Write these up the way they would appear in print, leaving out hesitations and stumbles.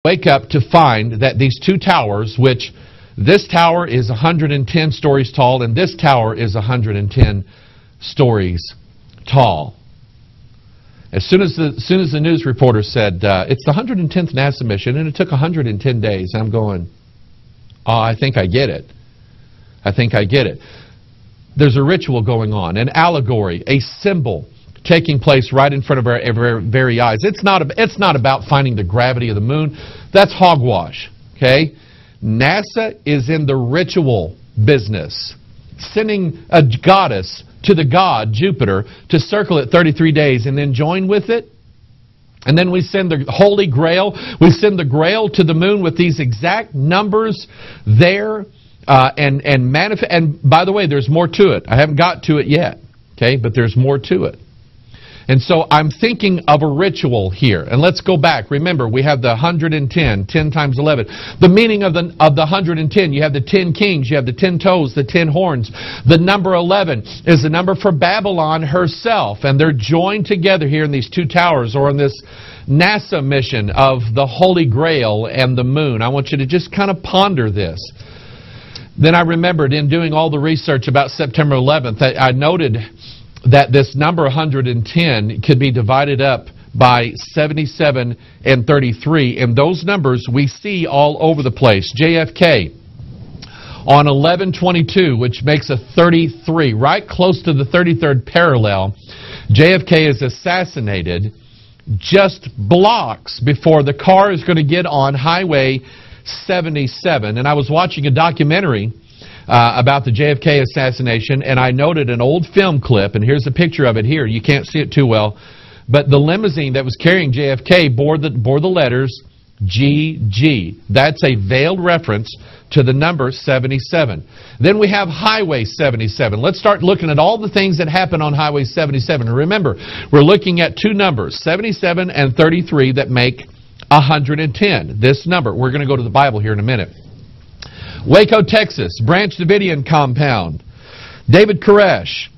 wake up to find that these two towers, which this tower is 110 stories tall and this tower is 110 stories tall. As soon as the news reporter said, it's the 110th NASA mission and it took 110 days, I'm going, oh, I think I get it. I think I get it. There's a ritual going on, an allegory, a symbol taking place right in front of our very eyes. It's not about finding the gravity of the moon. That's hogwash. Okay? NASA is in the ritual business, sending a goddess to the god Jupiter to circle it 33 days and then join with it. And then we send the Holy Grail. We send the Grail to the moon with these exact numbers there. And by the way, there's more to it. I haven't got to it yet. Okay, but there's more to it. And so I'm thinking of a ritual here. And let's go back. Remember, we have the 110, 10 times 11. The meaning of the 110, you have the 10 kings, you have the 10 toes, the 10 horns. The number 11 is the number for Babylon herself. And they're joined together here in these two towers, or in this NASA mission of the Holy Grail and the moon. I want you to just kind of ponder this. Then I remembered in doing all the research about September 11th, that I noted that this number 110 could be divided up by 77 and 33. And those numbers we see all over the place. JFK on 11/22, which makes a 33, right close to the 33rd parallel. JFK is assassinated just blocks before the car is going to get on Highway 77. And I was watching a documentary about the JFK assassination, and I noted an old film clip, and here's a picture of it here. You can't see it too well, but the limousine that was carrying JFK bore the letters GG. That's a veiled reference to the number 77. Then we have Highway 77. Let's start looking at all the things that happen on Highway 77. And remember, we're looking at two numbers, 77 and 33, that make 110. This number. We're going to go to the Bible here in a minute. Waco, Texas, Branch Davidian Compound. David Koresh.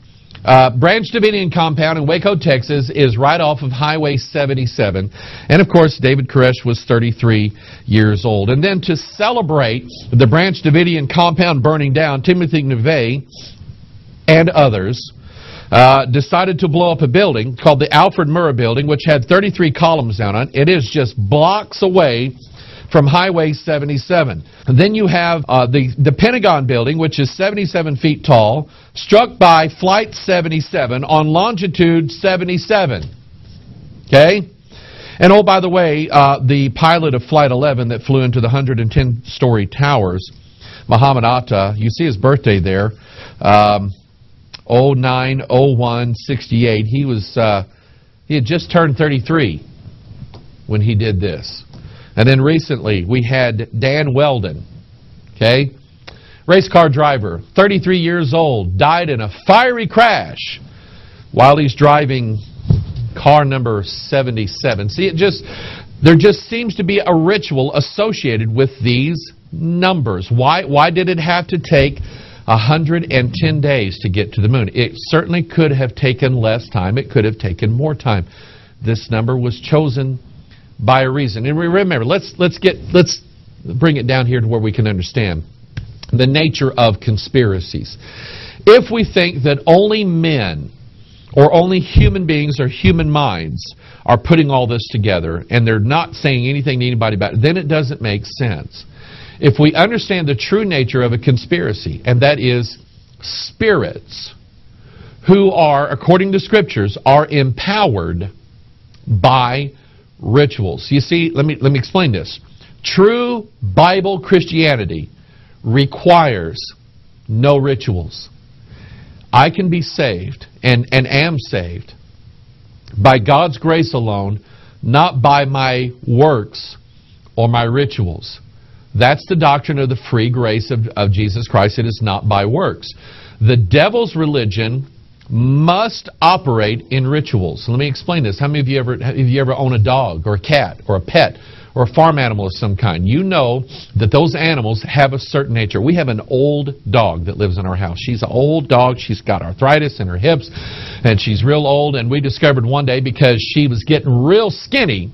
Branch Davidian Compound in Waco, Texas is right off of Highway 77. And of course, David Koresh was 33 years old. And then to celebrate the Branch Davidian Compound burning down, Timothy McVeigh and others decided to blow up a building called the Alfred Murrah Building, which had 33 columns down on it. It is just blocks away from Highway 77. And then you have the Pentagon building, which is 77 feet tall, struck by Flight 77 on longitude 77. Okay? And oh, by the way, the pilot of Flight 11 that flew into the 110-story towers, Muhammad Atta, you see his birthday there, 09/01/68. He had just turned 33 when he did this. And then recently, we had Dan Weldon, okay? Race car driver, 33 years old, died in a fiery crash while he's driving car number 77. See, there just seems to be a ritual associated with these numbers. Why did it have to take 110 days to get to the moon? It certainly could have taken less time. It could have taken more time. This number was chosen by a reason. And remember, let's bring it down here to where we can understand the nature of conspiracies. If we think that only men or only human beings or human minds are putting all this together and they're not saying anything to anybody about it, then it doesn't make sense. If we understand the true nature of a conspiracy, and that is spirits who are, according to Scriptures, are empowered by rituals. You see, let me explain this. True Bible Christianity requires no rituals. I can be saved and am saved by God's grace alone, not by my works or my rituals. That's the doctrine of the free grace of Jesus Christ. It is not by works. The devil's religion must operate in rituals. Let me explain this. How many of you ever own a dog or a cat or a pet or a farm animal of some kind? You know that those animals have a certain nature. We have an old dog that lives in our house. She's an old dog. She's got arthritis in her hips and she's real old. And we discovered one day, because she was getting real skinny,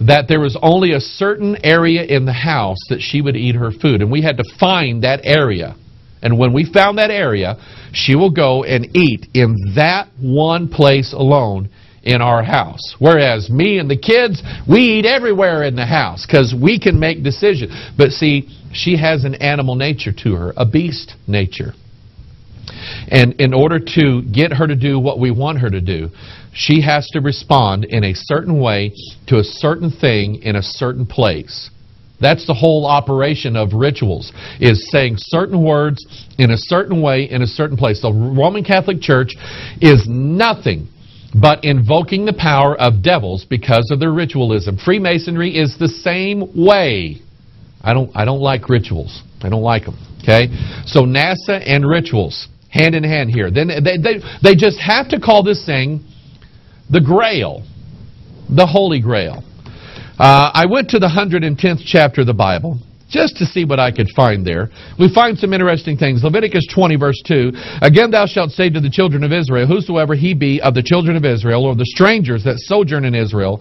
that there was only a certain area in the house that she would eat her food. And we had to find that area. And when we found that area, she will go and eat in that one place alone in our house. Whereas me and the kids, we eat everywhere in the house because we can make decisions. But see, she has an animal nature to her, a beast nature. And in order to get her to do what we want her to do, she has to respond in a certain way to a certain thing in a certain place. That's the whole operation of rituals, is saying certain words in a certain way in a certain place. The Roman Catholic Church is nothing but invoking the power of devils because of their ritualism. Freemasonry is the same way. I don't like rituals. I don't like them. Okay? So NASA and rituals, hand in hand here. Then they just have to call this thing the Grail, the Holy Grail. I went to the 110th chapter of the Bible just to see what I could find there. We find some interesting things. Leviticus 20, verse 2, Again thou shalt say to the children of Israel, Whosoever he be of the children of Israel, or the strangers that sojourn in Israel,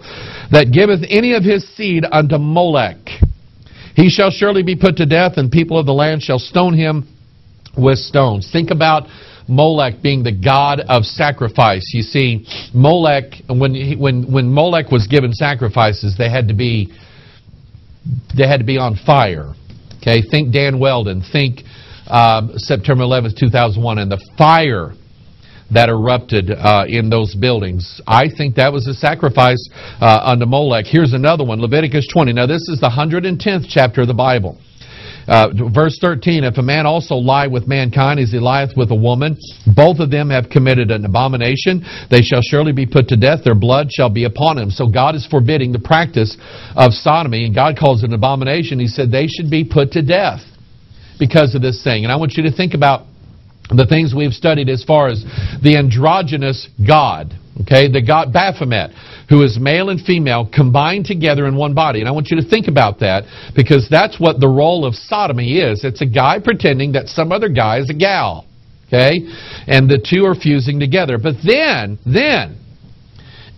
that giveth any of his seed unto Molech, he shall surely be put to death, and people of the land shall stone him with stones. Think about Molech being the god of sacrifice. You see, Molech, when Molech was given sacrifices, they had to be on fire. Okay, think Dan Weldon, think September 11th, 2001, and the fire that erupted in those buildings. I think that was a sacrifice unto Molech. Here's another one, Leviticus 20. Now this is the 110th chapter of the Bible. Verse 13, If a man also lie with mankind as he lieth with a woman, both of them have committed an abomination, they shall surely be put to death, their blood shall be upon him. So God is forbidding the practice of sodomy, and God calls it an abomination. He said they should be put to death because of this thing. And I want you to think about the things we've studied as far as the androgynous God. Okay, the god Baphomet, who is male and female combined together in one body. And I want you to think about that, because that's what the role of sodomy is. It's a guy pretending that some other guy is a gal. Okay, and the two are fusing together. But then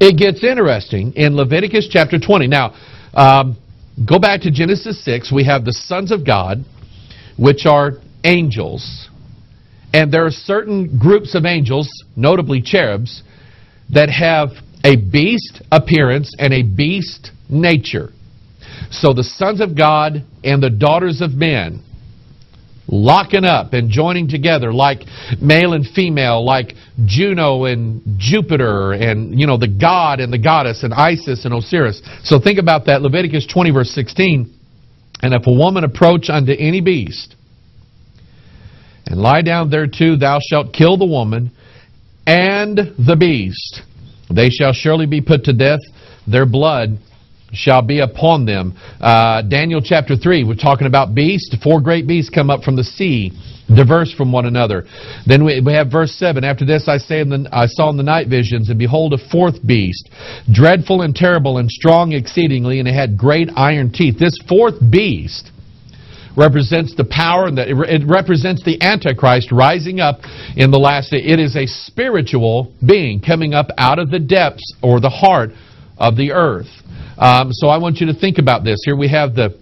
it gets interesting in Leviticus chapter 20. Now, go back to Genesis 6. We have the sons of God, which are angels. And there are certain groups of angels, notably cherubs, that have a beast appearance and a beast nature. So the sons of God and the daughters of men locking up and joining together like male and female, like Juno and Jupiter and, you know, the god and the goddess and Isis and Osiris. So think about that. Leviticus 20 verse 16. And if a woman approach unto any beast and lie down thereto, thou shalt kill the woman and the beast. They shall surely be put to death. Their blood shall be upon them. Daniel chapter 3, we're talking about beasts. 4 great beasts come up from the sea, diverse from one another. Then we have verse 7. After this I saw in the night visions, and behold, a 4th beast, dreadful and terrible and strong exceedingly, and it had great iron teeth. This 4th beast represents the power, and it represents the Antichrist rising up in the last day. It is a spiritual being coming up out of the depths or the heart of the earth. So I want you to think about this. Here we have the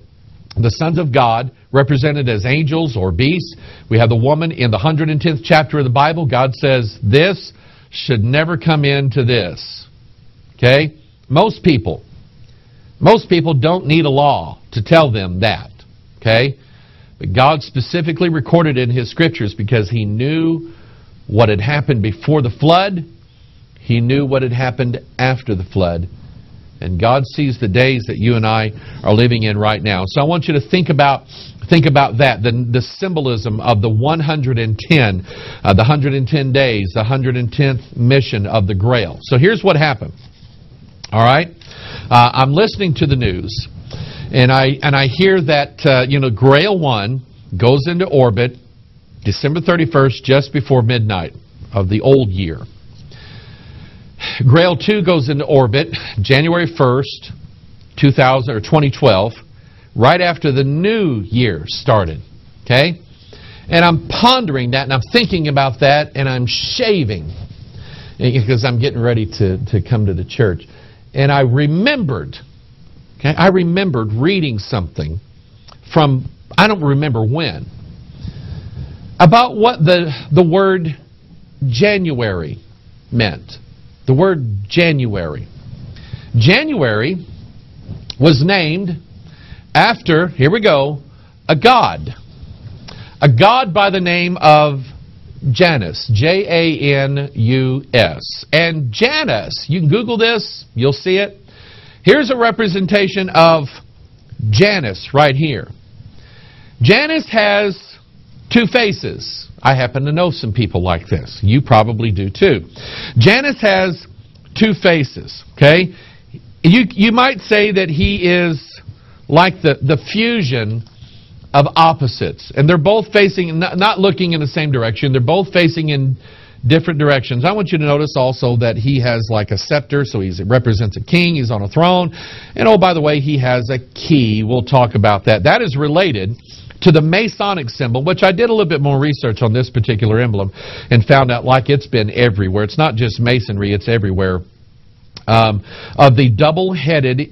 sons of God represented as angels or beasts. We have the woman in the 110th chapter of the Bible. God says this should never come into this. Okay? Most people don't need a law to tell them that. Okay? But God specifically recorded in His Scriptures because He knew what had happened before the flood. He knew what had happened after the flood. And God sees the days that you and I are living in right now. So I want you to think about that, the symbolism of the 110, the 110 days, the 110th mission of the Grail. So here's what happened. All right? I'm listening to the news. And I hear that, Grail 1 goes into orbit December 31st, just before midnight of the old year. Grail 2 goes into orbit January 1st, 2012, right after the new year started. Okay? And I'm pondering that, and I'm thinking about that, and I'm shaving because I'm getting ready to come to the church. And I remembered, Okay, I remembered reading something from, I don't remember when, about what the word January meant. The word January. January was named after, here we go, a god. A god by the name of Janus. Janus. And Janus, you can Google this, you'll see it. Here's a representation of Janus right here. Janus has two faces. I happen to know some people like this. You probably do too. Janus has two faces. Okay? You might say that he is like the fusion of opposites. And they're both facing, not looking in the same direction. They're both facing in different directions. I want you to notice also that he has like a scepter, so he represents a king. He's on a throne. And oh, by the way, he has a key. We'll talk about that. That is related to the Masonic symbol, which I did a little bit more research on this particular emblem and found out like it's been everywhere. It's not just Masonry, it's everywhere. Of the double-headed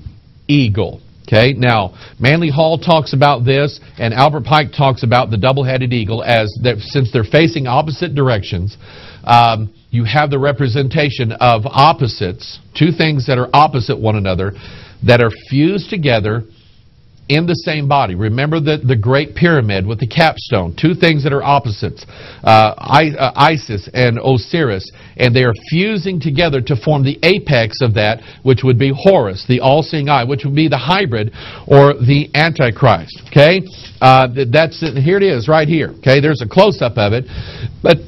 eagle. Okay, now Manly Hall talks about this, and Albert Pike talks about the double-headed eagle as that since they're facing opposite directions, you have the representation of opposites, two things that are opposite one another, that are fused together in the same body. Remember the Great Pyramid with the capstone, two things that are opposites, Isis and Osiris, and they are fusing together to form the apex of that, which would be Horus, the all-seeing eye, which would be the hybrid or the Antichrist. Okay, here it is, right here. Okay, there's a close-up of it, but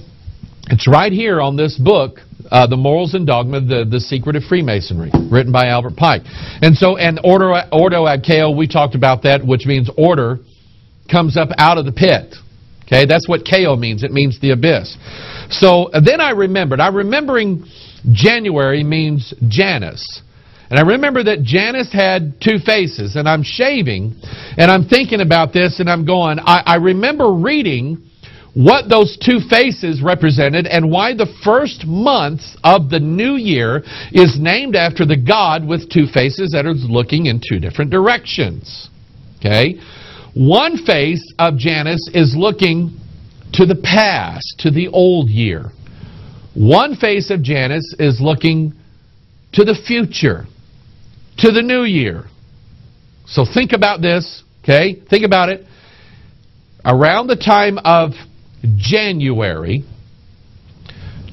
it's right here on this book. The Morals and Dogma, the Secret of Freemasonry, written by Albert Pike. And so, and Ordo ad Chaos, we talked about that, which means order comes up out of the pit. Okay, that's what Chaos means. It means the abyss. So then I remembered. Remembering January means Janus. And I remember that Janus had two faces. And I'm shaving, and I'm thinking about this, and I'm going, I remember reading what those two faces represented and why the first month of the new year is named after the god with two faces that are looking in two different directions. Okay? One face of Janus is looking to the past, to the old year. One face of Janus is looking to the future, to the new year. So think about this, okay? Think about it. Around the time of January,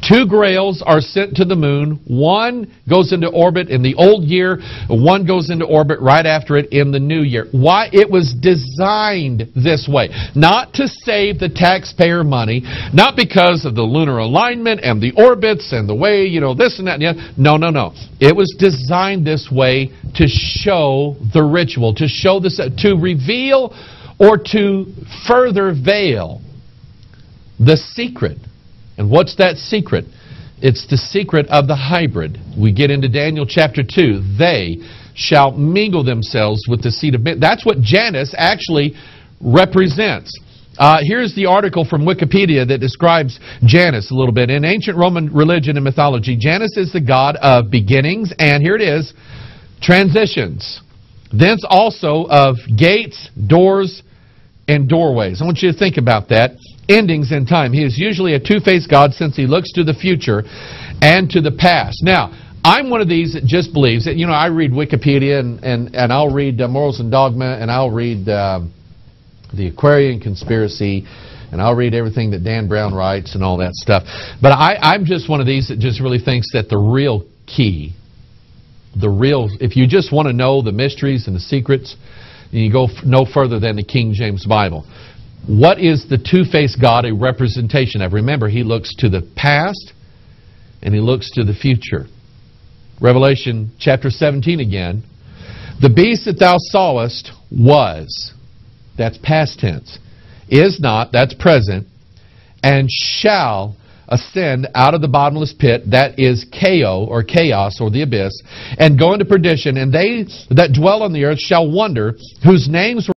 two Grails are sent to the moon. One goes into orbit in the old year. One goes into orbit right after it in the new year. Why? It was designed this way. Not to save the taxpayer money. Not because of the lunar alignment and the orbits and the way, this and that and the other. No, no, no. It was designed this way to show the ritual, to show this, to reveal or to further veil the secret. And what's that secret? It's the secret of the hybrid. We get into Daniel chapter 2. They shall mingle themselves with the seed of men. That's what Janus actually represents. Here's the article from Wikipedia that describes Janus a little bit. In ancient Roman religion and mythology, Janus is the god of beginnings, and here it is, transitions. Thence also of gates, doors, and doorways. I want you to think about that. Endings in time. He is usually a two-faced God since he looks to the future and to the past. Now, I'm one of these that just believes that, I read Wikipedia and I'll read Morals and Dogma, and I'll read the Aquarian Conspiracy, and I'll read everything that Dan Brown writes and all that stuff. But I'm just one of these that just really thinks that the real key, if you just want to know the mysteries and the secrets, you go no further than the King James Bible. What is the two-faced God a representation of? Remember, he looks to the past and he looks to the future. Revelation chapter 17 again. The beast that thou sawest was, that's past tense, is not, that's present, and shall ascend out of the bottomless pit, that is chaos or the abyss, and go into perdition, and they that dwell on the earth shall wonder, whose names were